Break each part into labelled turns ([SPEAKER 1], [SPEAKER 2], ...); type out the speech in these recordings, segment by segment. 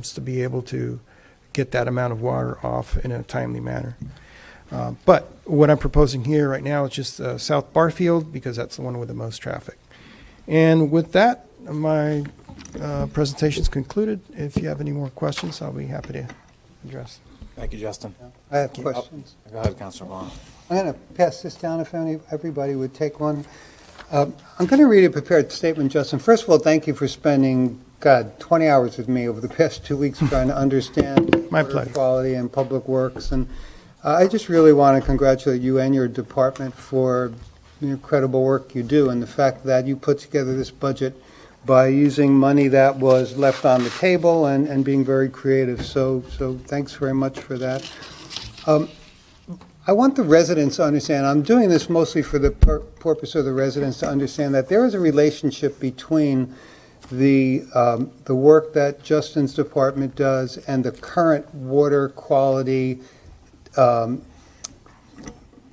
[SPEAKER 1] to be able to get that amount of water off in a timely manner. But what I'm proposing here right now is just South Barfield, because that's the one with the most traffic. And with that, my presentation is concluded. If you have any more questions, I'll be happy to address.
[SPEAKER 2] Thank you, Justin.
[SPEAKER 3] I have questions.
[SPEAKER 2] Go ahead, Councilor Vaughn.
[SPEAKER 3] I'm going to pass this down if everybody would take one. I'm going to read a prepared statement, Justin. First of all, thank you for spending, 20 hours with me over the past 2 weeks trying to understand
[SPEAKER 1] My
[SPEAKER 3] water
[SPEAKER 1] pleasure.
[SPEAKER 3] quality and public works. And I just really want to congratulate you and your department for the incredible work you do and the fact that you put together this budget by using money that was left on the table and being very creative. So thanks very much for that. I want the residents to understand, I'm doing this mostly for the purpose of the residents to understand that there is a relationship between the work that Justin's department does and the current water quality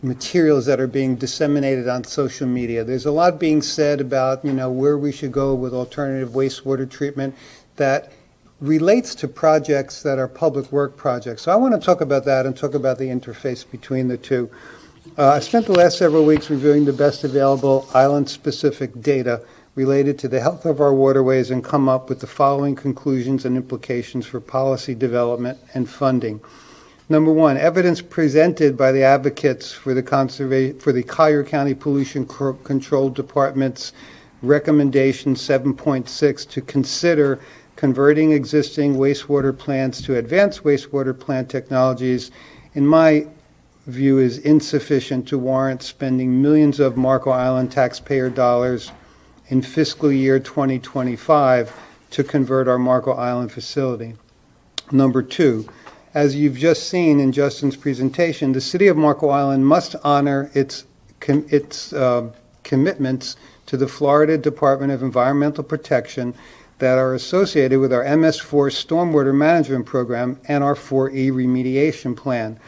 [SPEAKER 3] materials that are being disseminated on social media. There's a lot being said about, where we should go with alternative wastewater treatment that relates to projects that are public work projects. So I want to talk about that and talk about the interface between the two. I spent the last several weeks reviewing the best available island-specific data related to the health of our waterways and come up with the following conclusions and implications for policy development and funding. Number one, evidence presented by the advocates for the Collier County Pollution Control Department's recommendation 7.6 to consider converting existing wastewater plants to advanced wastewater plant technologies, in my view, is insufficient to warrant spending millions of Marco Island taxpayer dollars in fiscal year 2025 to convert our Marco Island facility. Number two, as you've just seen in Justin's presentation, the City of Marco Island must honor its commitments to the Florida Department of Environmental Protection that are associated with our MS4 Stormwater Management Program and our 4E Remediation Plan.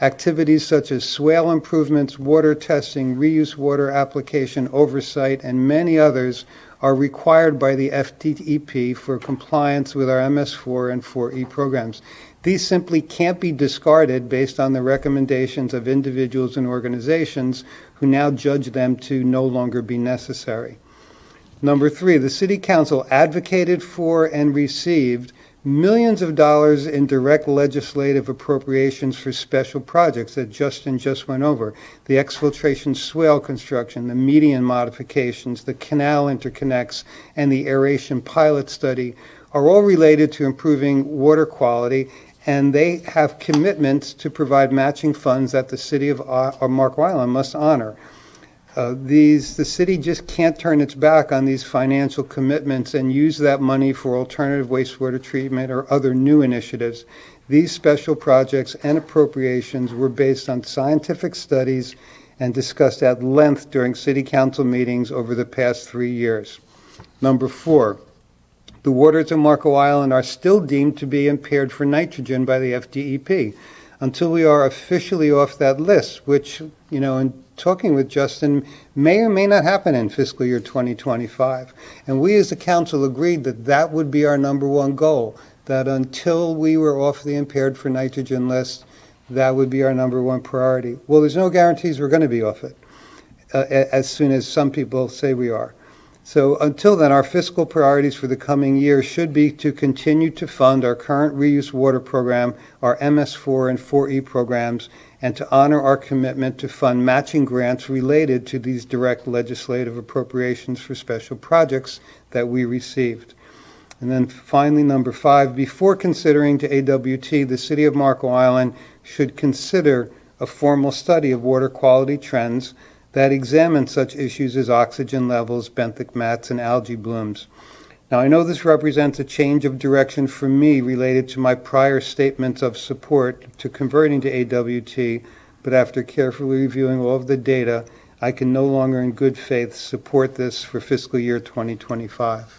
[SPEAKER 3] Activities such as swale improvements, water testing, reuse water application oversight, and many others are required by the FDEP for compliance with our MS4 and 4E programs. These simply can't be discarded based on the recommendations of individuals and organizations who now judge them to no longer be necessary. Number three, the City Council advocated for and received millions of dollars in direct legislative appropriations for special projects that Justin just went over. The exfiltration swale construction, the median modifications, the canal interconnects, and the aeration pilot study are all related to improving water quality, and they have commitments to provide matching funds that the City of Marco Island must honor. The city just can't turn its back on these financial commitments and use that money for alternative wastewater treatment or other new initiatives. These special projects and appropriations were based on scientific studies and discussed at length during City Council meetings over the past 3 years. Number four, the waters of Marco Island are still deemed to be impaired for nitrogen by the FDEP until we are officially off that list, which, in talking with Justin, may or may not happen in fiscal year 2025. And we as the council agreed that that would be our number one goal, that until we were off the impaired for nitrogen list, that would be our number one priority. Well, there's no guarantees we're going to be off it as soon as some people say we are. So until then, our fiscal priorities for the coming year should be to continue to fund our current reuse water program, our MS4 and 4E programs, and to honor our commitment to fund matching grants related to these direct legislative appropriations for special projects that we received. And then finally, number five, before considering to AWT, the City of Marco Island should consider a formal study of water quality trends that examine such issues as oxygen levels, benthic mats, and algae blooms. Now, I know this represents a change of direction for me related to my prior statements of support to converting to AWT, but after carefully reviewing all of the data, I can no longer in good faith support this for fiscal year 2025.